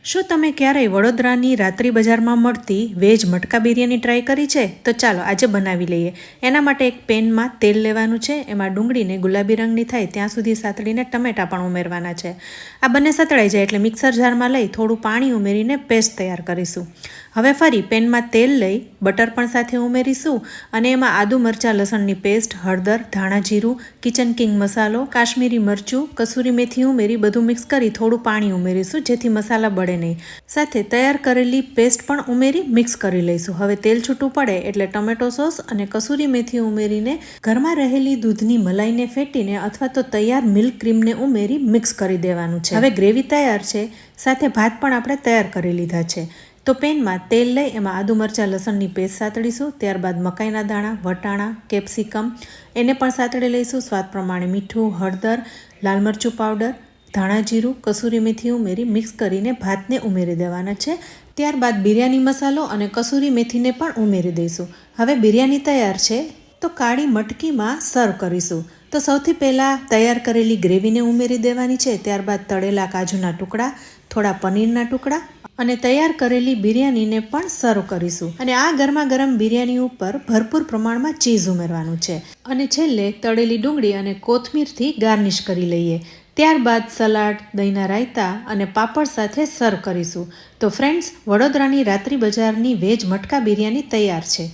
શું તમે ક્યારેય વડોદરાની રાત્રિ બજારમાં મળતી વેજ મટકા બિરયાની ટ્રાય કરી છે? તો ચાલો આજે બનાવી લઈએ. એના માટે એક પેનમાં તેલ લેવાનું છે. એમાં ડુંગળીને ગુલાબી રંગની થાય ત્યાં સુધી સાતળીને ટમેટાં પણ ઉમેરવાના છે. આ બંને સતળાઈ જાય એટલે મિક્સર જારમાં લઈ થોડું પાણી ઉમેરીને પેસ્ટ તૈયાર કરીશું. હવે ફરી પેનમાં તેલ લઈ બટર પણ સાથે ઉમેરીશું અને એમાં આદુ મરચાં લસણની પેસ્ટ, હળદર, ધાણા જીરું, કિચન કિંગ મસાલો, કાશ્મીરી મરચું, કસૂરી મેથી ઉમેરી બધું મિક્સ કરી થોડું પાણી ઉમેરીશું જેથી મસાલા બળે નહીં. સાથે તૈયાર કરેલી પેસ્ટ પણ ઉમેરી મિક્સ કરી લઈશું. હવે તેલ છૂટું પડે એટલે ટમેટો સોસ અને કસૂરી મેથી ઉમેરીને ઘરમાં રહેલી દૂધની મલાઈને ફેટીને અથવા તો તૈયાર મિલ્ક ક્રીમને ઉમેરી મિક્સ કરી દેવાનું છે. હવે ગ્રેવી તૈયાર છે. સાથે ભાત પણ આપણે તૈયાર કરી લીધા છે. તો પેનમાં તેલ લઈ એમાં આદુ મરચાં લસણની પેસ્ટ સાતળીશું. ત્યારબાદ મકાઈના દાણા, વટાણા, કેપ્સિકમ એને પણ સાતળી લઈશું. સ્વાદ પ્રમાણે મીઠું, હળદર, લાલ મરચું પાવડર, ધાણા જીરું, કસૂરી મેથી ઉમેરી મિક્સ કરીને ભાતને ઉમેરી દેવાના છે. ત્યારબાદ બિરયાની મસાલો અને કસૂરી મેથીને પણ ઉમેરી દઈશું. હવે બિરયાની તૈયાર છે તો કાળી મટકીમાં સર્વ કરીશું. તો સૌથી પહેલાં તૈયાર કરેલી ગ્રેવીને ઉમેરી દેવાની છે. ત્યારબાદ તળેલા કાજુના ટુકડા, થોડા પનીરના ટુકડા અને તૈયાર કરેલી બિરયાનીને પણ સર્વ કરીશું. અને આ ગરમા ગરમ બિરયાની ઉપર ભરપૂર પ્રમાણમાં ચીઝ ઉમેરવાનું છે. અને છેલ્લે તળેલી ડુંગળી અને કોથમીરથી ગાર્નિશ કરી લઈએ. ત્યારબાદ સલાડ, દહીંના રાયતા અને પાપડ સાથે સર્વ કરીશું. તો ફ્રેન્ડ્સ, વડોદરાની રાત્રિ બજારની વેજ મટકા બિરયાની તૈયાર છે.